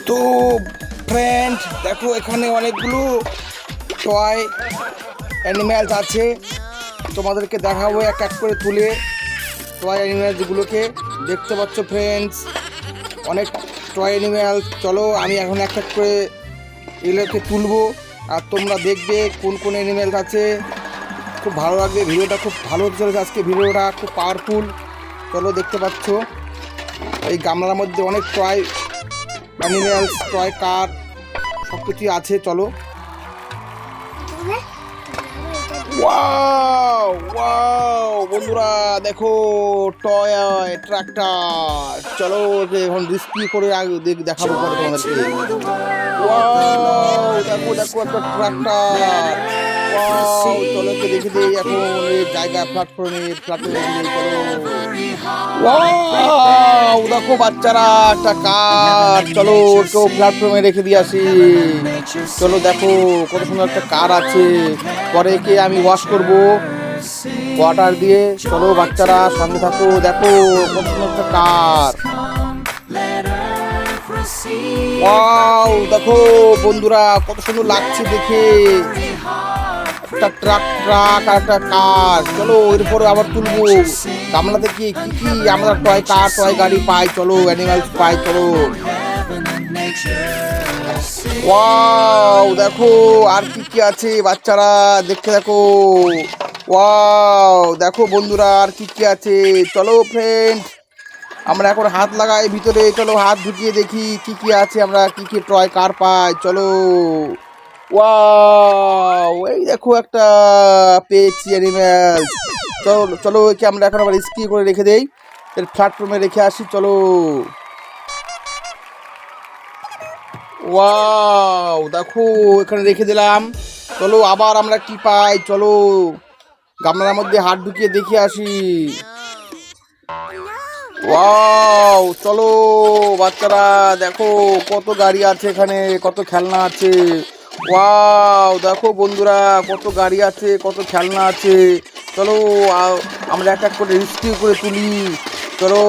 তো ফ্রেন্ড দেখো, এখানে অনেকগুলো টয় অ্যানিম্যালস আছে। তোমাদেরকে দেখাবো এক এক করে তুলে টয় অ্যানিম্যালসগুলোকে। দেখতে পাচ্ছ ফ্রেন্ডস, অনেক টয় অ্যানিম্যাল। চলো আমি এখন এক এক করে এগুলোকে তুলবো, আর তোমরা দেখবে কোন কোন অ্যানিম্যালস আছে। খুব ভালো লাগবে, ভিডিওটা খুব ভালো হতে চলেছে আজকে, ভিডিওটা খুব পাওয়ারফুল। চলো দেখতে পাচ্ছ এই গামলার মধ্যে অনেক টয় অ্যানিম্যালস, টয় কার সব কিছুই আছে। চলো, ওয়াও ওয়াও বন্ধুরা দেখো, টয় ট্রাক্টর। চলো এখন রিস্কি করে দেখাবো পরে তোমাদেরকে। ওয়াও দেখো দেখো একটা ট্রাক্টর। ওয়াও চলো দেখে দিই এখন এই জায়গা প্ল্যাটফর্মে চলো। ওয়াও দেখো বাচ্চারা একটা কার। চলো কেউ প্ল্যাটফর্মে রেখে দিয়ে আসি। চলো দেখো কত সুন্দর একটা কার আছে, পরে কে আমি ওয়াশ করব ওয়াটার দিয়ে। চলো বাচ্চারা সঙ্গে থাকো, দেখো কত সুন্দর একটা কার। ওয়াও দেখো বন্ধুরা কত সুন্দর লাগছে দেখে, একটা ট্রাক আর একটা কার। চলো এরপরে আবার তুলবো গামলা থেকে কি কি আমরা টয় কার টয় গাড়ি পাই। চলো অ্যানিমালস পাই। চলো ওয়াও দেখো আর কি কি আছে বাচ্চারা দেখতে দেখো। ওয়াও দেখো বন্ধুরা আর কি কি আছে। চলো ফ্রেন্ড আমরা এখন হাত লাগাই ভিতরে। চলো হাত ঢুকিয়ে দেখি কি কি আছে, আমরা কি কি টয় কার পাই। চলো ওয়াও এই দেখো একটা পেয়েছি অ্যানিম্যাল। চলো চলো একে আমরা এখন আবার স্কি করে রেখে দেই, এর প্ল্যাটফর্মে রেখে আসি। চলো ওয়াও দেখো এখানে রেখে দিলাম। চলো আবার আমরা কি পাই, চলো গামলার মধ্যে হাত ঢুকিয়ে দেখে আসি। ওয়াও চলো বাচ্চারা দেখো কত গাড়ি আছে এখানে, কত খেলনা আছে। ওয়াও দেখো বন্ধুরা কত গাড়ি আছে, কত খেলনা আছে। চলো আমরা এক এক করে রিস্কিউ করে তুলি। চলো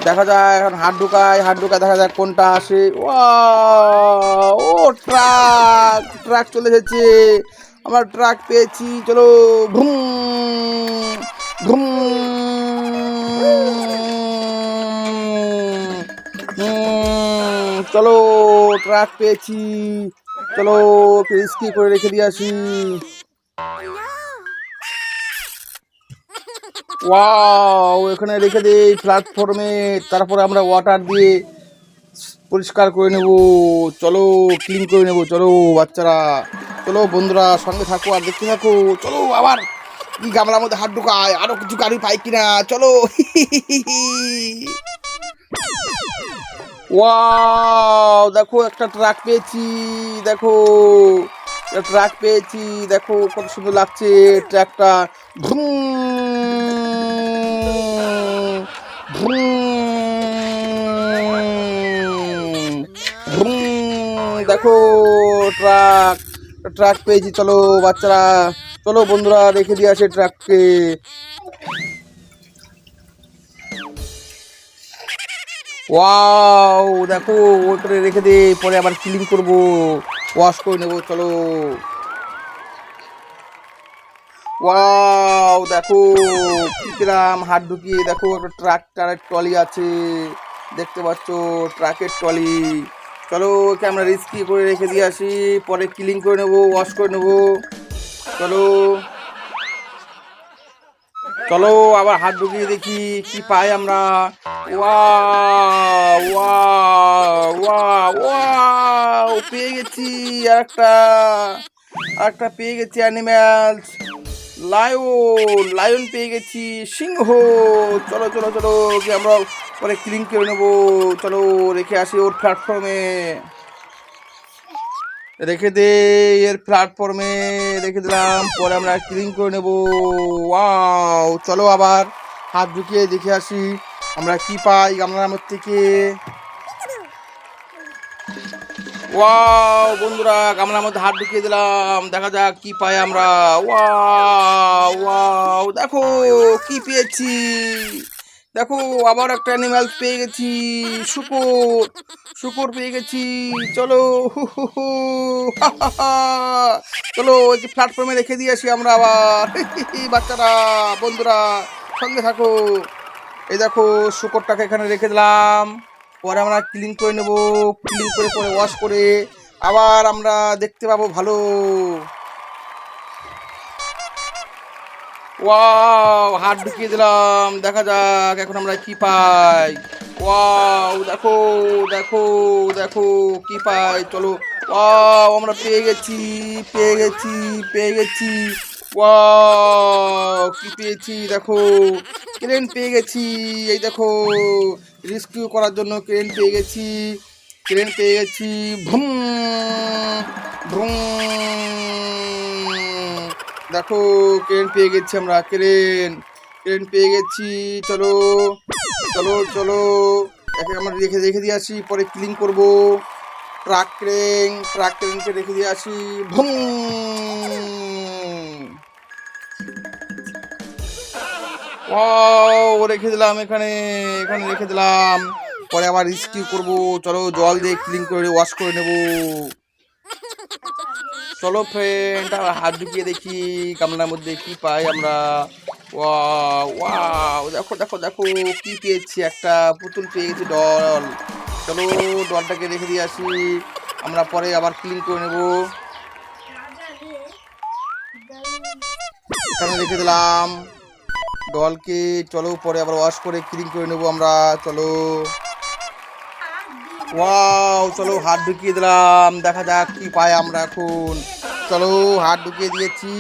দেখা যায় এখন হাত ঢুকায় দেখা যায় কোনটা আসে। ওয়াও ও ট্রাক, ট্রাক চলে এসেছে, আমরা ট্রাক পেয়েছি। চলো ভুম ভুম। চলো ট্রাক পেয়েছি। চলো রিস্কি করে রেখে দিয়ে আসি। ওয়াও এখানে রেখে দেই প্ল্যাটফর্মে, তারপরে আমরা ওয়াটার দিয়ে পরিষ্কার করে নেব। চলো ক্লিন করে নেব। চলো বাচ্চারা, চলো বন্ধুরা সঙ্গে থাকো আর দেখতে থাকো। চলো আবার কি গামলার মধ্যে হাত ঢুকায়, আরো কিছু গাড়ি পাই কিনা। চলো ওয়াও দেখো একটা ট্রাক পেয়েছি। দেখো একটা ট্রাক পেয়েছি, দেখো কত সুন্দর লাগছে ট্রাকটা। ভুম ভুম ভুম। দেখো ট্রাক, ট্রাক পেয়েছি। চলো বাচ্চারা, চলো বন্ধুরা রেখে দিয়ে আসে ট্রাককে। ওয়াও দেখো ওপরে রেখে দে, পরে আবার ক্লিন করবো, ওয়াশ করে নেবো। চলো ওয়াও দেখো কি পেলাম হাত ঢুকিয়ে। দেখো একটা ট্রাক্টরের ট্রলি আছে, দেখতে পাচ্ছ ট্রাকের ট্রলি। চলো ওকে আমরা রিস্কি করে রেখে দিয়ে আসি, পরে ক্লিন করে নেবো, ওয়াশ করে নেবো। চলো চলো আবার হাত ঢুকিয়ে দেখি কি পাই আমরা। ওয়াও ওয়াও ওয়াও ওয়াও পেয়ে গেছি আরেকটা পেয়ে গেছি অ্যানিম্যালস। লায়ন, লায়ন পেয়ে গেছি। সিংহ। চলো চলো চলো ওকে আমরা পরে ক্লিন করে নেবো। চলো রেখে আসি ওর প্ল্যাটফর্মে, রেখে দে এর প্ল্যাটফর্মে রেখে দিলাম, পরে আমরা ক্লিন করে নেব। ওয়াও চলো আবার হাত ঢুকিয়ে দেখে আসি আমরা কি পাই গামলার মধ্যে থেকে। ওয়াও বন্ধুরা গামলার মধ্যে হাত ঢুকিয়ে দিলাম, দেখা যাক কি পাই আমরা। ওয়াও ওয়াও দেখো কি পেয়েছি, দেখো আবার একটা অ্যানিম্যাল পেয়ে গেছি, শুকর। শুকর পেয়ে গেছি। চলো হু হু হু, হা হা হা। চলো ওই যে প্ল্যাটফর্মে রেখে দিয়ে আসি আমরা আবার। বাচ্চারা, বন্ধুরা, সঙ্গে থাকো। এই দেখো শুকরটাকে এখানে রেখে দিলাম। পরে আমরা ক্লিন করে নেবো। ক্লিন করে পরে ওয়াশ করে আবার আমরা দেখতে পাবো ভালো। ওয়াও, হাত ঢুকিয়ে দিলাম, দেখা যাক এখন আমরা কি পাই। ওয়াও, দেখো দেখো দেখো কি পাই। চলো, ওয়াও আমরা পেয়ে গেছি, পেয়ে গেছি, পেয়ে গেছি। ওয়াও, কি পেয়েছি দেখো, ক্রেন পেয়ে গেছি। এই দেখো, রেস্কিউ করার জন্য ক্রেন পেয়ে গেছি, ক্রেন পেয়ে গেছি। ভুম ভুম। দেখো ক্রেন পেয়ে গেছি আমরা, ক্রেন ক্রেন পেয়ে গেছি। চলো চলো চলো, একে আমরা রেখে রেখে দিয়ে আসি, পরে ক্লিন করবো। ট্রাক ক্রেনকে রেখে দিয়ে আসি। ভুম। ও রেখে দিলাম এখানে, এখানে রেখে দিলাম। পরে আবার রেস্কিউ করবো। চলো জল দিয়ে ক্লিন করে ওয়াশ করে নেবো। চলো ফ্রেন্ড, আবার হাত ঢুকিয়ে দেখি গামলার মধ্যে কি পাই আমরা। ওয়াও ওয়াও, দেখো দেখো দেখো কি পেয়েছি, একটা পুতুল পেয়ে গেছি, ডল। চলো ডলটাকে রেখে দিয়ে আসি, আমরা পরে আবার ক্লিন করে নেব। এখানে রেখে দিলাম ডলকে। চলো পরে আবার ওয়াশ করে ক্লিন করে নেবো আমরা। চলো, ওয়াও, চলো হাত ঢুকিয়ে দিলাম, দেখা যাক কি পাই আমরা এখন। চলো হাত ঢুকিয়ে দিয়েছি,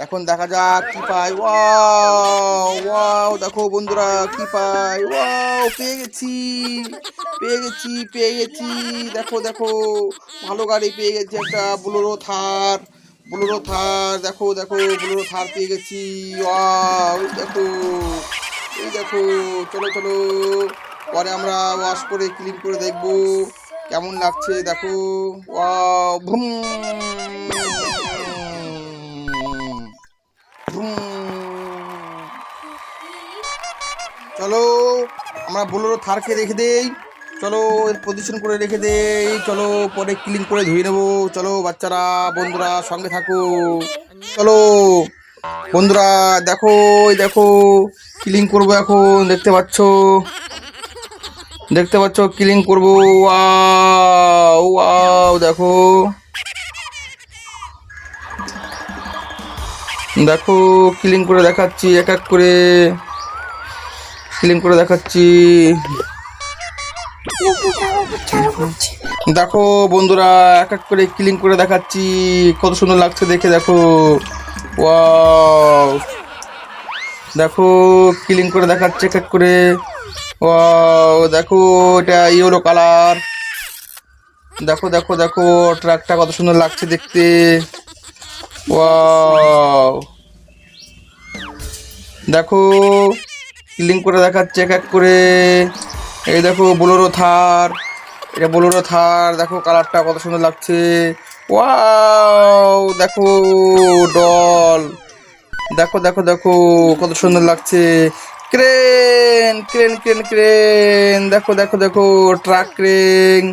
এখন দেখা যাক কি পাই। ওয়াও ওয়াও, দেখো বন্ধুরা কি পাই। ওয়াও, পেয়ে গেছি, পেয়ে গেছি, পেয়ে গেছি। দেখো দেখো, ভালো গাড়ি পেয়ে গেছি, একটা বোলেরো থার। বোলেরো থার, দেখো দেখো বোলেরো থার পেয়ে গেছি। ওয়াও, এই দেখো, এই দেখো। চলো চলো, পরে আমরা ওয়াশ করে ক্লিন করে দেখবো কেমন লাগছে। দেখো, ওয়াও, ভুম ভুম। চলো আমরা বোলেরো থারকে রেখে দেই। চলো এর পজিশন করে রেখে দেই। চলো পরে ক্লিন করে ধুয়ে নেবো। চলো বাচ্চারা, বন্ধুরা, সঙ্গে থাকো। চলো বন্ধুরা, দেখো এই দেখো ক্লিন করবো এখন। দেখতে পাচ্ছ, দেখতে পাচ্ছ ক্লিন করবো। ওয়াও ওয়াও, দেখো দেখো ক্লিন করে দেখাচ্ছি, এক এক করে ক্লিন করে দেখাচ্ছি। দেখো বন্ধুরা, এক এক করে ক্লিন করে দেখাচ্ছি, কত সুন্দর লাগছে দেখে। দেখো, ওয়াও, দেখো ক্লিন করে দেখাচ্ছে এক এক করে। ওয়াও, দেখো এটা ইয়েলো কালার। দেখো দেখো দেখো, ট্রাকটা কত সুন্দর লাগছে দেখতে। ওয়াও, দেখো ক্লিন করে দেখাচ্ছে এক এক করে। এই দেখো বোলেরো থার, এটা বোলেরো থার। দেখো কালারটা কত সুন্দর লাগছে। ওয়াও, দেখো ডল। দেখো দেখো দেখো কত সুন্দর লাগছে। ক্রেন ক্রেন ক্রেন ক্রেন, দেখো দেখো দেখো ট্রাক ক্রেন,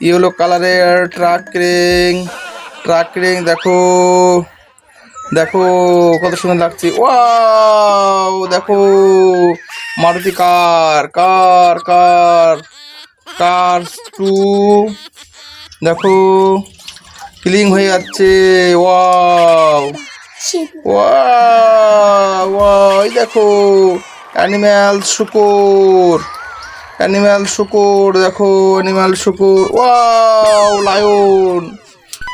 ইয়েলো কালারের ট্রাক ক্রেন। ট্রাক ক্রেন দেখো, দেখো কত সুন্দর লাগছে। ওয়াও, দেখো মারুতি কার, কার কার কার টু। দেখো ক্লিন হয়ে যাচ্ছে। ওয়াও ওয়াও ওয়াও, এই দেখো অ্যানিম্যাল শুকর, অ্যানিম্যাল শুকর। দেখো অ্যানিম্যাল শুকর। Wow, lion.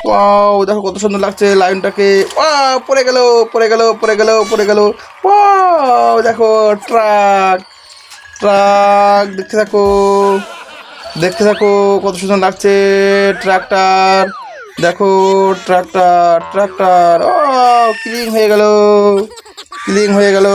ওয়াও, দেখো কত সুন্দর লাগছে লায়নটাকে। ওয়াও, পড়ে গেল, পড়ে গেল, পড়ে গেল, পড়ে গেল। ওয়াও, দেখো ট্রাক, ট্রাক। দেখতে থাকো, দেখতে থাকো, কত সুন্দর লাগছে ট্রাকটার। দেখো ট্রাক্টর, ট্রাক্টর। ও ক্লিন হয়ে গেল, ক্লিন হয়ে গেল।